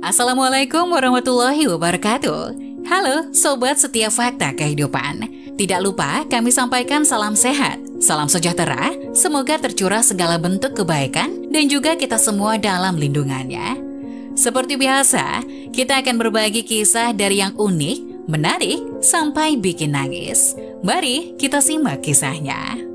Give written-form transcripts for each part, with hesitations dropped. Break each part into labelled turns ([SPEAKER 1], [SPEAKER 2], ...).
[SPEAKER 1] Assalamualaikum warahmatullahi wabarakatuh. Halo Sobat Setia Fakta Kehidupan. Tidak lupa kami sampaikan salam sehat, salam sejahtera, semoga tercurah segala bentuk kebaikan dan juga kita semua dalam lindungannya. Seperti biasa, kita akan berbagi kisah dari yang unik, menarik, sampai bikin nangis. Mari kita simak kisahnya.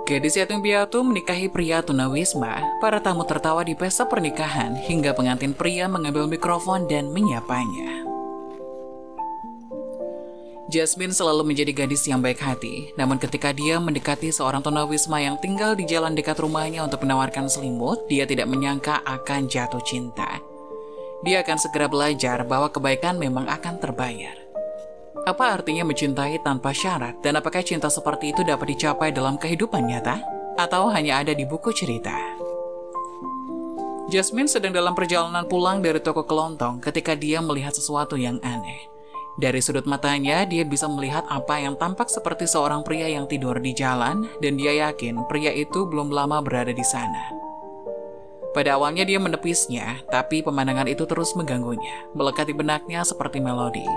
[SPEAKER 1] Gadis yatim piatu menikahi pria tunawisma. Para tamu tertawa di pesta pernikahan hingga pengantin pria mengambil mikrofon dan menyapanya. Jasmine selalu menjadi gadis yang baik hati, namun ketika dia mendekati seorang tunawisma yang tinggal di jalan dekat rumahnya untuk menawarkan selimut, dia tidak menyangka akan jatuh cinta. Dia akan segera belajar bahwa kebaikan memang akan terbayar. Apa artinya mencintai tanpa syarat, dan apakah cinta seperti itu dapat dicapai dalam kehidupan nyata? Atau hanya ada di buku cerita? Jasmine sedang dalam perjalanan pulang dari toko kelontong ketika dia melihat sesuatu yang aneh. Dari sudut matanya, dia bisa melihat apa yang tampak seperti seorang pria yang tidur di jalan, dan dia yakin pria itu belum lama berada di sana. Pada awalnya dia menepisnya, tapi pemandangan itu terus mengganggunya, melekat di benaknya seperti melodi.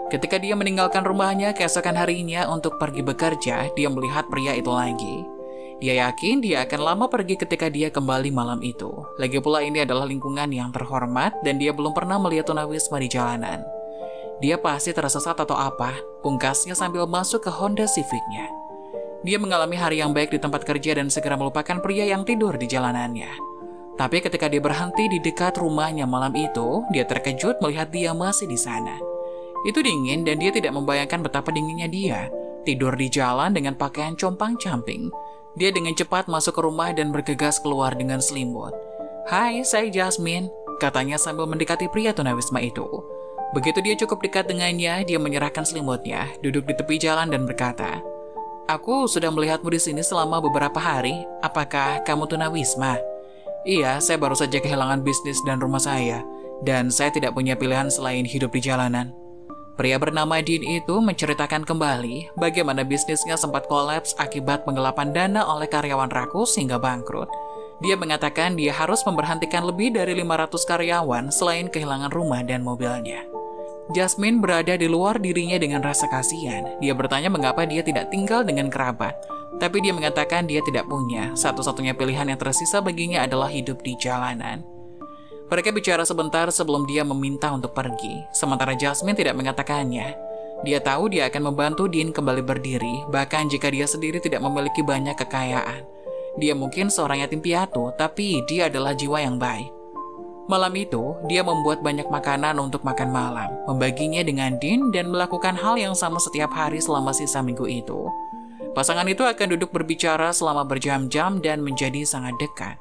[SPEAKER 1] Ketika dia meninggalkan rumahnya keesokan harinya untuk pergi bekerja, dia melihat pria itu lagi. Dia yakin dia akan lama pergi ketika dia kembali malam itu. Lagi pula ini adalah lingkungan yang terhormat dan dia belum pernah melihat tunawisma di jalanan. Dia pasti tersesat atau apa, pungkasnya sambil masuk ke Honda Civic-nya. Dia mengalami hari yang baik di tempat kerja dan segera melupakan pria yang tidur di jalanannya. Tapi ketika dia berhenti di dekat rumahnya malam itu, dia terkejut melihat dia masih di sana. Itu dingin dan dia tidak membayangkan betapa dinginnya dia. Tidur di jalan dengan pakaian compang-camping. Dia dengan cepat masuk ke rumah dan bergegas keluar dengan selimut. "Hai, saya Jasmine," katanya sambil mendekati pria tunawisma itu. Begitu dia cukup dekat dengannya, dia menyerahkan selimutnya, duduk di tepi jalan dan berkata, "Aku sudah melihatmu di sini selama beberapa hari. Apakah kamu tunawisma?" "Iya, saya baru saja kehilangan bisnis dan rumah saya. Dan saya tidak punya pilihan selain hidup di jalanan." Pria bernama Dean itu menceritakan kembali bagaimana bisnisnya sempat kolaps akibat penggelapan dana oleh karyawan rakus hingga bangkrut. Dia mengatakan dia harus memberhentikan lebih dari 500 karyawan selain kehilangan rumah dan mobilnya. Jasmine berada di luar dirinya dengan rasa kasihan. Dia bertanya mengapa dia tidak tinggal dengan kerabat. Tapi dia mengatakan dia tidak punya. Satu-satunya pilihan yang tersisa baginya adalah hidup di jalanan. Mereka bicara sebentar sebelum dia meminta untuk pergi, sementara Jasmine tidak mengatakannya. Dia tahu dia akan membantu Dean kembali berdiri, bahkan jika dia sendiri tidak memiliki banyak kekayaan. Dia mungkin seorang yatim piatu, tapi dia adalah jiwa yang baik. Malam itu, dia membuat banyak makanan untuk makan malam, membaginya dengan Dean dan melakukan hal yang sama setiap hari selama sisa minggu itu. Pasangan itu akan duduk berbicara selama berjam-jam dan menjadi sangat dekat.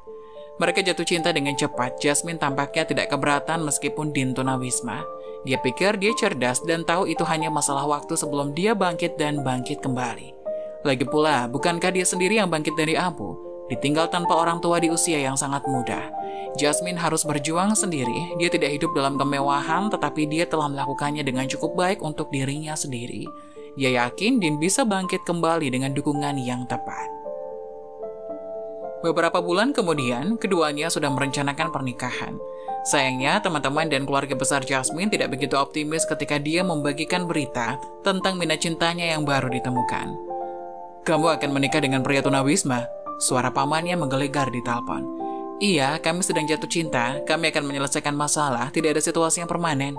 [SPEAKER 1] Mereka jatuh cinta dengan cepat. Jasmine tampaknya tidak keberatan meskipun Dean tunawisma. Dia pikir dia cerdas dan tahu itu hanya masalah waktu sebelum dia bangkit dan bangkit kembali. Lagi pula, bukankah dia sendiri yang bangkit dari abu? Ditinggal tanpa orang tua di usia yang sangat muda. Jasmine harus berjuang sendiri. Dia tidak hidup dalam kemewahan, tetapi dia telah melakukannya dengan cukup baik untuk dirinya sendiri. Dia yakin Dean bisa bangkit kembali dengan dukungan yang tepat. Beberapa bulan kemudian, keduanya sudah merencanakan pernikahan. Sayangnya, teman-teman dan keluarga besar Jasmine tidak begitu optimis ketika dia membagikan berita tentang minat cintanya yang baru ditemukan. "Kamu akan menikah dengan pria tunawisma?" Suara pamannya menggelegar di telepon. "Iya, kami sedang jatuh cinta. Kami akan menyelesaikan masalah, tidak ada situasi yang permanen."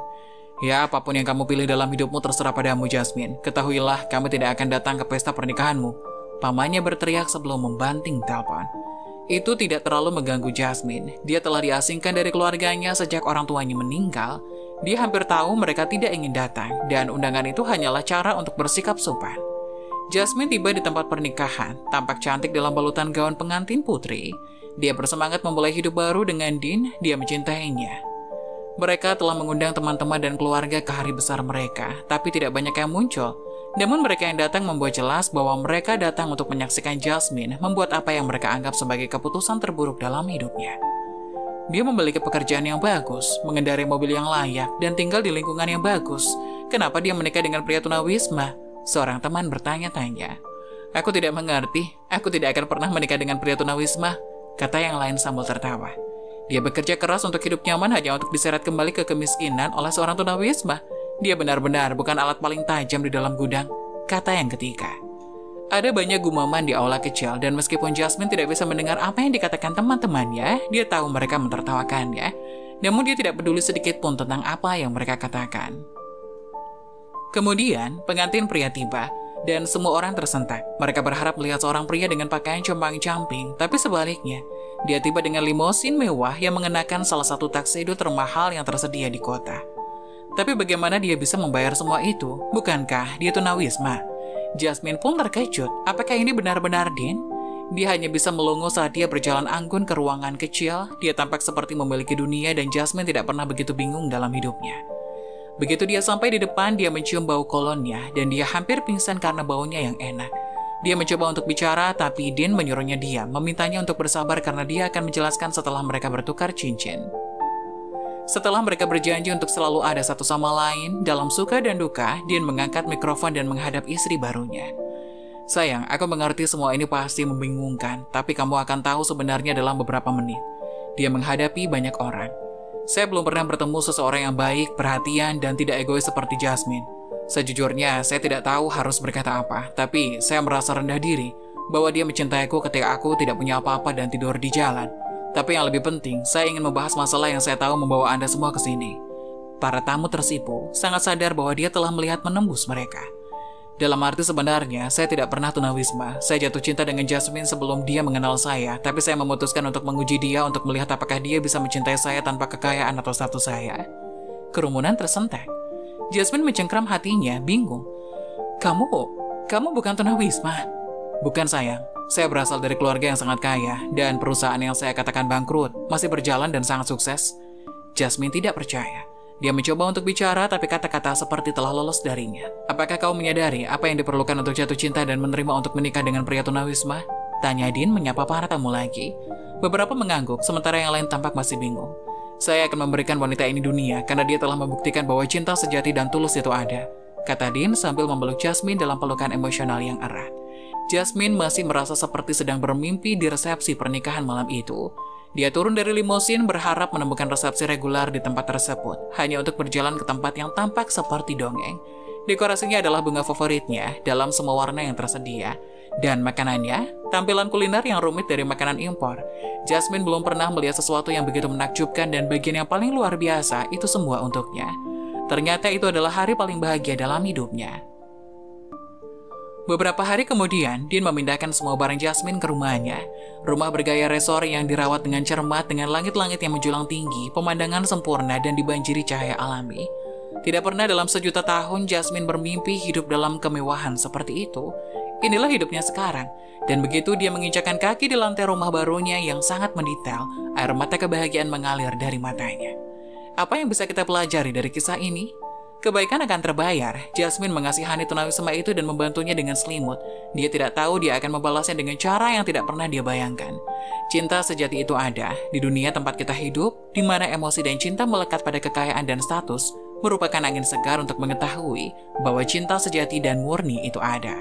[SPEAKER 1] "Ya, apapun yang kamu pilih dalam hidupmu terserah padamu, Jasmine. Ketahuilah, kami tidak akan datang ke pesta pernikahanmu." Pamannya berteriak sebelum membanting telepon. Itu tidak terlalu mengganggu Jasmine. Dia telah diasingkan dari keluarganya sejak orang tuanya meninggal. Dia hampir tahu mereka tidak ingin datang, dan undangan itu hanyalah cara untuk bersikap sopan. Jasmine tiba di tempat pernikahan, tampak cantik dalam balutan gaun pengantin putri. Dia bersemangat memulai hidup baru dengan Dean, dia mencintainya. Mereka telah mengundang teman-teman dan keluarga ke hari besar mereka, tapi tidak banyak yang muncul. Namun mereka yang datang membuat jelas bahwa mereka datang untuk menyaksikan Jasmine membuat apa yang mereka anggap sebagai keputusan terburuk dalam hidupnya. Dia memiliki pekerjaan yang bagus, mengendarai mobil yang layak, dan tinggal di lingkungan yang bagus. Kenapa dia menikah dengan pria tunawisma? Seorang teman bertanya-tanya. Aku tidak mengerti, aku tidak akan pernah menikah dengan pria tunawisma, kata yang lain sambil tertawa. Dia bekerja keras untuk hidup nyaman hanya untuk diseret kembali ke kemiskinan oleh seorang tunawisma. Dia benar-benar bukan alat paling tajam di dalam gudang, kata yang ketiga. Ada banyak gumaman di aula kecil dan meskipun Jasmine tidak bisa mendengar apa yang dikatakan teman-temannya, dia tahu mereka mentertawakannya. Namun dia tidak peduli sedikit pun tentang apa yang mereka katakan. Kemudian, pengantin pria tiba dan semua orang tersentak. Mereka berharap melihat seorang pria dengan pakaian compang-camping, tapi sebaliknya, dia tiba dengan limosin mewah yang mengenakan salah satu tuxedo termahal yang tersedia di kota. Tapi bagaimana dia bisa membayar semua itu? Bukankah dia tunawisma? Jasmine pun terkejut. Apakah ini benar-benar Dean? Dia hanya bisa melongo saat dia berjalan anggun ke ruangan kecil. Dia tampak seperti memiliki dunia dan Jasmine tidak pernah begitu bingung dalam hidupnya. Begitu dia sampai di depan, dia mencium bau kolonnya dan dia hampir pingsan karena baunya yang enak. Dia mencoba untuk bicara, tapi Dean menyuruhnya diam, memintanya untuk bersabar karena dia akan menjelaskan setelah mereka bertukar cincin. Setelah mereka berjanji untuk selalu ada satu sama lain, dalam suka dan duka, Dean mengangkat mikrofon dan menghadap istri barunya. Sayang, aku mengerti semua ini pasti membingungkan, tapi kamu akan tahu sebenarnya dalam beberapa menit. Dia menghadapi banyak orang. Saya belum pernah bertemu seseorang yang baik, perhatian, dan tidak egois seperti Jasmine. Sejujurnya, saya tidak tahu harus berkata apa, tapi saya merasa rendah diri bahwa dia mencintaiku ketika aku tidak punya apa-apa dan tidur di jalan. Tapi yang lebih penting, saya ingin membahas masalah yang saya tahu membawa Anda semua ke sini. Para tamu tersipu, sangat sadar bahwa dia telah melihat menembus mereka. Dalam arti sebenarnya, saya tidak pernah tunawisma. Saya jatuh cinta dengan Jasmine sebelum dia mengenal saya, tapi saya memutuskan untuk menguji dia untuk melihat apakah dia bisa mencintai saya tanpa kekayaan atau status saya. Kerumunan tersentak. Jasmine mencengkram hatinya, bingung. Kamu bukan tunawisma? Bukan sayang. Saya berasal dari keluarga yang sangat kaya, dan perusahaan yang saya katakan bangkrut masih berjalan dan sangat sukses. Jasmine tidak percaya. Dia mencoba untuk bicara, tapi kata-kata seperti telah lolos darinya. Apakah kau menyadari apa yang diperlukan untuk jatuh cinta dan menerima untuk menikah dengan pria tunawisma? Tanya Dean menyapa para tamu lagi. Beberapa mengangguk, sementara yang lain tampak masih bingung. Saya akan memberikan wanita ini dunia, karena dia telah membuktikan bahwa cinta sejati dan tulus itu ada, kata Dean sambil memeluk Jasmine dalam pelukan emosional yang erat. Jasmine masih merasa seperti sedang bermimpi di resepsi pernikahan malam itu. Dia turun dari limosin berharap menemukan resepsi reguler di tempat tersebut, hanya untuk berjalan ke tempat yang tampak seperti dongeng. Dekorasinya adalah bunga favoritnya dalam semua warna yang tersedia. Dan makanannya, tampilan kuliner yang rumit dari makanan impor. Jasmine belum pernah melihat sesuatu yang begitu menakjubkan dan bagian yang paling luar biasa itu semua untuknya. Ternyata itu adalah hari paling bahagia dalam hidupnya. Beberapa hari kemudian, Dean memindahkan semua barang Jasmine ke rumahnya. Rumah bergaya resor yang dirawat dengan cermat dengan langit-langit yang menjulang tinggi, pemandangan sempurna dan dibanjiri cahaya alami. Tidak pernah dalam sejuta tahun Jasmine bermimpi hidup dalam kemewahan seperti itu. Inilah hidupnya sekarang. Dan begitu dia menginjakkan kaki di lantai rumah barunya yang sangat mendetail, air mata kebahagiaan mengalir dari matanya. Apa yang bisa kita pelajari dari kisah ini? Kebaikan akan terbayar. Jasmine mengasihani tunawisma itu dan membantunya dengan selimut. Dia tidak tahu dia akan membalasnya dengan cara yang tidak pernah dia bayangkan. Cinta sejati itu ada di dunia tempat kita hidup, di mana emosi dan cinta melekat pada kekayaan dan status, merupakan angin segar untuk mengetahui bahwa cinta sejati dan murni itu ada.